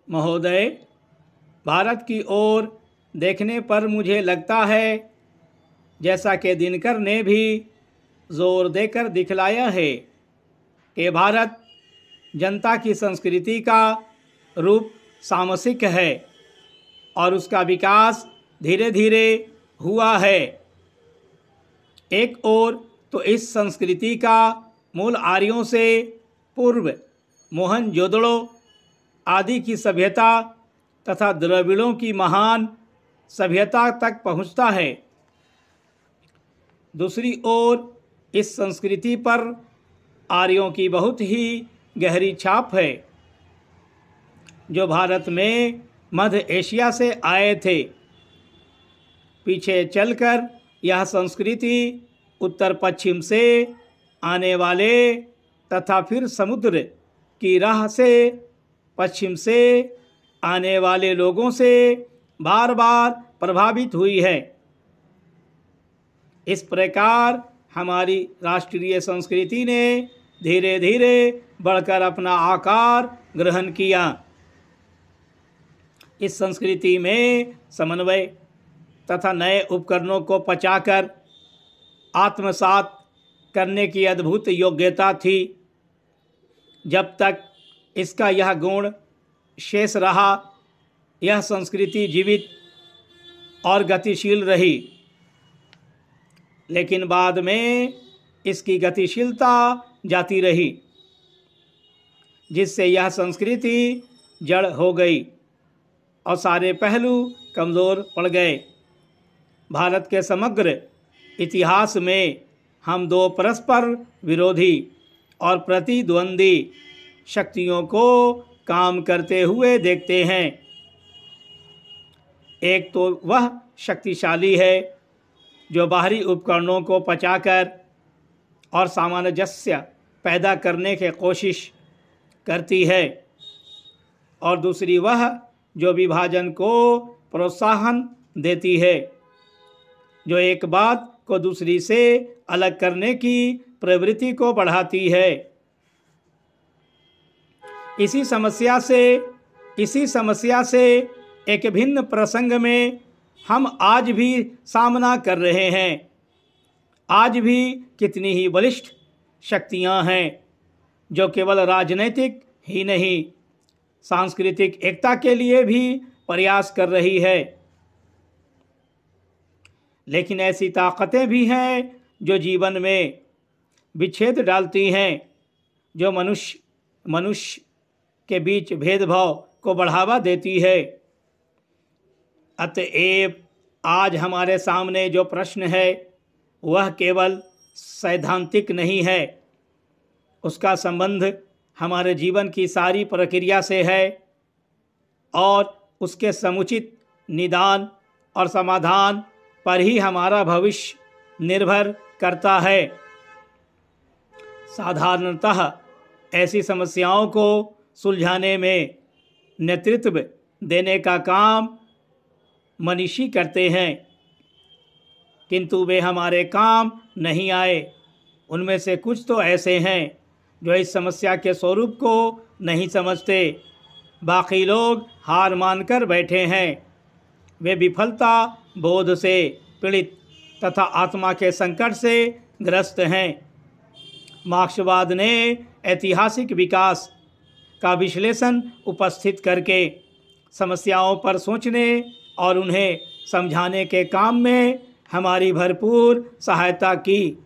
महोदय, भारत की ओर देखने पर मुझे लगता है जैसा कि दिनकर ने भी जोर देकर दिखलाया है कि भारत जनता की संस्कृति का रूप सामसिक है और उसका विकास धीरे धीरे हुआ है। एक ओर तो इस संस्कृति का मूल आर्यों से पूर्व मोहनजोदड़ो आदि की सभ्यता तथा द्रविड़ों की महान सभ्यता तक पहुँचता है। दूसरी ओर इस संस्कृति पर आर्यों की बहुत ही गहरी छाप है, जो भारत में मध्य एशिया से आए थे। पीछे चलकर यह संस्कृति उत्तर पश्चिम से आने वाले तथा फिर समुद्र की राह से पश्चिम से आने वाले लोगों से बार बार प्रभावित हुई है। इस प्रकार हमारी राष्ट्रीय संस्कृति ने धीरे धीरे बढ़कर अपना आकार ग्रहण किया। इस संस्कृति में समन्वय तथा नए उपकरणों को पचाकर आत्मसात करने की अद्भुत योग्यता थी। जब तक इसका यह गुण शेष रहा, यह संस्कृति जीवित और गतिशील रही। लेकिन बाद में इसकी गतिशीलता जाती रही, जिससे यह संस्कृति जड़ हो गई और सारे पहलू कमज़ोर पड़ गए। भारत के समग्र इतिहास में हम दो परस्पर विरोधी और प्रतिद्वंदी शक्तियों को काम करते हुए देखते हैं। एक तो वह शक्तिशाली है जो बाहरी उपकरणों को पचाकर और सामंजस्य पैदा करने की कोशिश करती है, और दूसरी वह जो विभाजन को प्रोत्साहन देती है, जो एक बात को दूसरी से अलग करने की प्रवृत्ति को बढ़ाती है। इसी समस्या से एक भिन्न प्रसंग में हम आज भी सामना कर रहे हैं। आज भी कितनी ही बलिष्ठ शक्तियां हैं जो केवल राजनीतिक ही नहीं, सांस्कृतिक एकता के लिए भी प्रयास कर रही है। लेकिन ऐसी ताकतें भी हैं जो जीवन में विच्छेद डालती हैं, जो मनुष्य के बीच भेदभाव को बढ़ावा देती है। अतएव आज हमारे सामने जो प्रश्न है वह केवल सैद्धांतिक नहीं है, उसका संबंध हमारे जीवन की सारी प्रक्रिया से है और उसके समुचित निदान और समाधान पर ही हमारा भविष्य निर्भर करता है। साधारणतः ऐसी समस्याओं को सुलझाने में नेतृत्व देने का काम मनीषी करते हैं, किंतु वे हमारे काम नहीं आए। उनमें से कुछ तो ऐसे हैं जो इस समस्या के स्वरूप को नहीं समझते। बाकी लोग हार मानकर बैठे हैं। वे विफलता बोध से पीड़ित तथा आत्मा के संकट से ग्रस्त हैं। मार्क्सवाद ने ऐतिहासिक विकास का विश्लेषण उपस्थित करके समस्याओं पर सोचने और उन्हें समझाने के काम में हमारी भरपूर सहायता की।